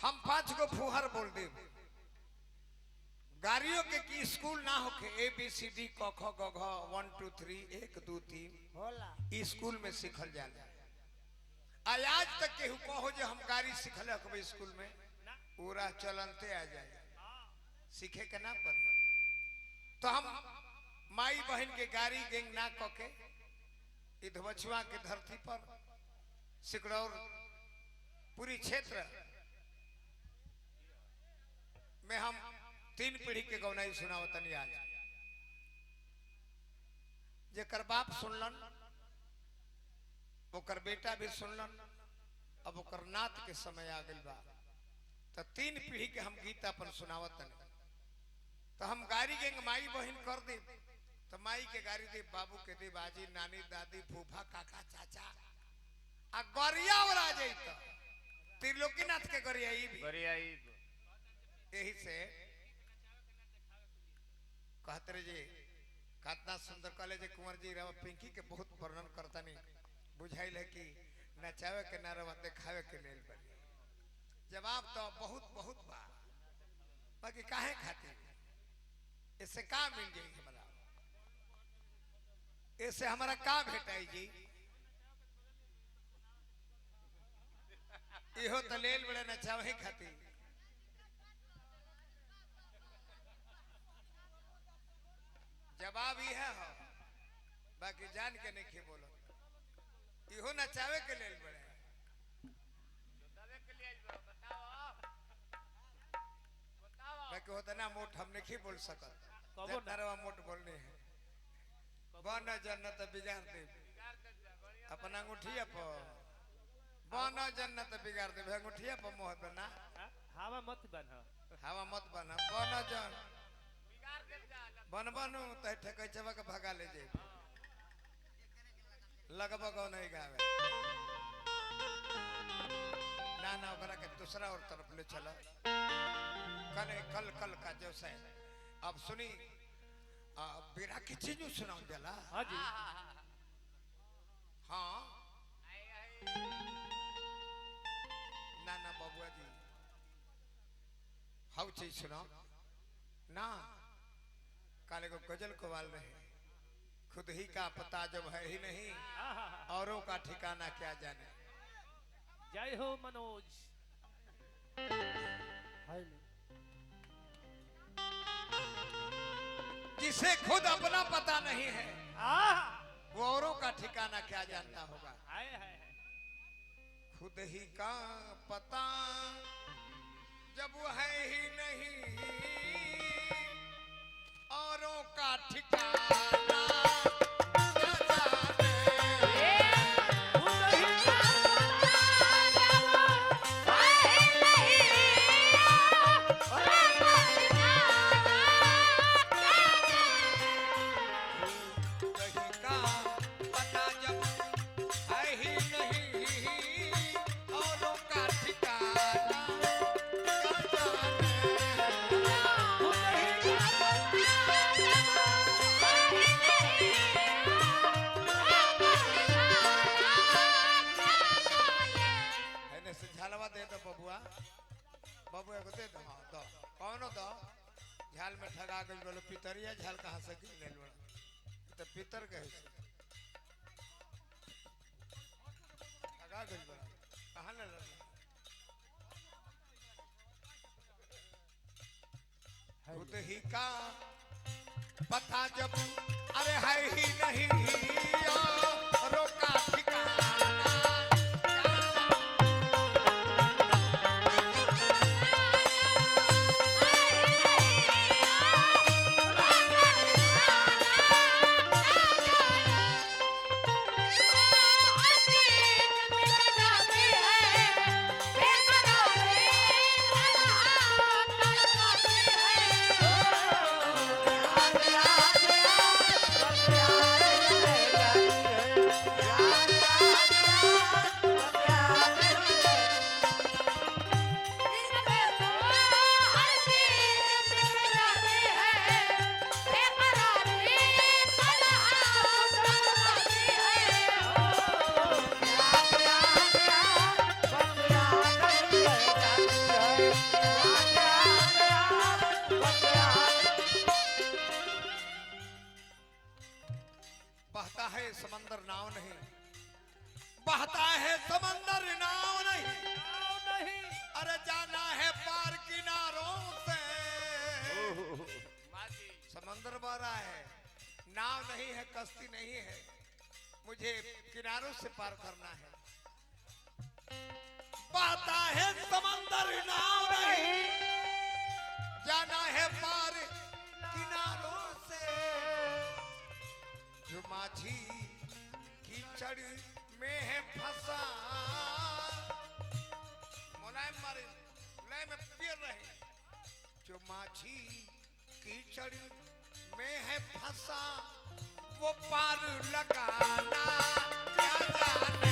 हम 5 गो फुहर बोल दे गाड़ियों के की स्कूल ना होके ABCD क ख ग घ 1 2 3 1 2 3 होला स्कूल में सीखल जाला। आज तक केहू कहो जे हम गाड़ी सीखल हकबे स्कूल में पूरा चलनते आ जाए सीखे के ना पड़े। तो हम माई बहन के गाड़ी गेंग ना कके इधवछुआ के धरती पर सिकड़ौर पूरी क्षेत्र में हम 3 पीढ़ी के गौनाई सुनावतनी। आज जेकर बाप सुनलन ओकर बेटा भी सुनलन अब ओकर नात के समय आ गइल बा तो 3 पीढ़ी के हम गीत अपन सुनावतनी। तो हम गाड़ी गेंग माई बहन कर दे तो माई के गाड़ी दे बाबू के दे बाजी नानी दादी फूफा काका चाचा आ गरिया और आ जाई तो त्रिलोकीनाथ के गरिया ई भी यही से कहते रहे जी कितना सुंदर कॉलेज कुंवर जी रवा पिंकी के बहुत वर्णन करता नहीं बुझाइल है कि नचावे के ना रवा देखावे के लेल बनी। जवाब तो बहुत बहुत बा बाकी काहे खातिर इससे का मिल जाई हमरा इससे हमारा का भेटाई जी इहो तो लेल बड़े नचावे खातिर। जवाब ही है हो बाकी जान के नहीं खे बोलो इहो नचावे के लेल बड़े बाकी होता ना मोट हम नहीं बोल सकत नरवा मोट बोलने है बन जन्नत बिगाड़ दे अपना अंगूठिया पर बन जन्नत बिगाड़ दे अंगूठिया पर मोह बना हवा मत बन बन जन बन बनू तो ठेकै चबा के भगा ले जे लगबा गौ नहीं गावे ना ना ओकरा के दूसरा और तरफ ले चला कल कल का जो से अब सुनी बिरा की चीज सुनाऊं जला। हां जी हाँ ना ना बाबुआ जी हाउ चीज सुनाओ ना काले को गजल कवाल रहे खुद ही का पता जब है ही नहीं औरों का ठिकाना क्या जाने। जय हो मनोज जिसे खुद अपना पता नहीं है वो औरों का ठिकाना क्या जानता होगा। खुद ही का पता जब वो है ही नहीं औरों का ठिकाना बाबू एगो दे दो दो कौनो दो झाल में ठगा गई बोलो पितरिया झाल कहाँ से गिर ले लो तो पितर के ठगा गई बोलो कहाँ ले लो खुद ही का पता जब अरे है ही नहीं रोका ठिकाना कश्ती नहीं है, मुझे किनारों से पार करना है। बहता है समंदर नाव नहीं, जाना है पार किनारों से। जो माझी कीचड़ में है फंसा, मुलायम मारे मुलायम में पियर रहे। जो माझी कीचड़ में है फंसा, वो पार लगाना क्या जाने।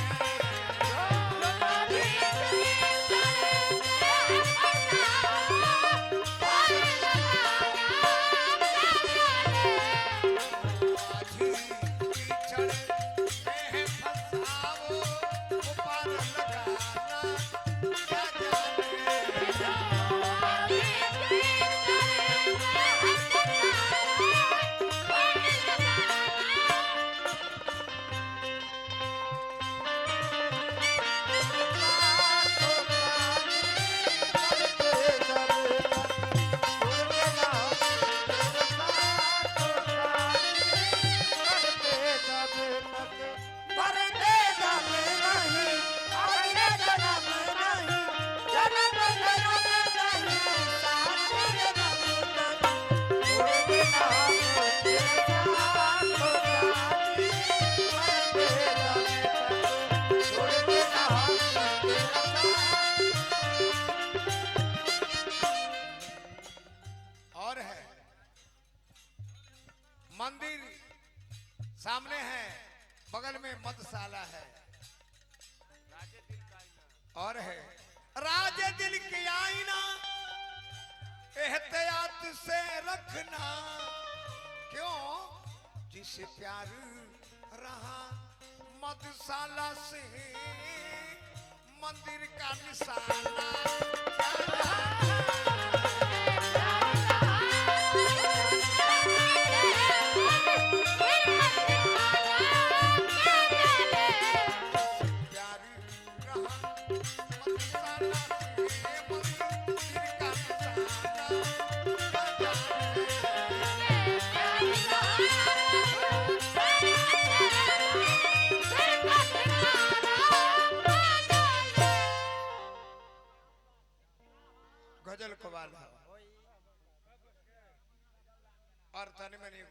मंदिर सामने है, बगल में मधुशाला है। और है राजे दिल के आईना, एहतियात से रखना। क्यों? जिसे प्यार रहा मधुशाला से, मंदिर का निशाना गजल कवाल और तने मनी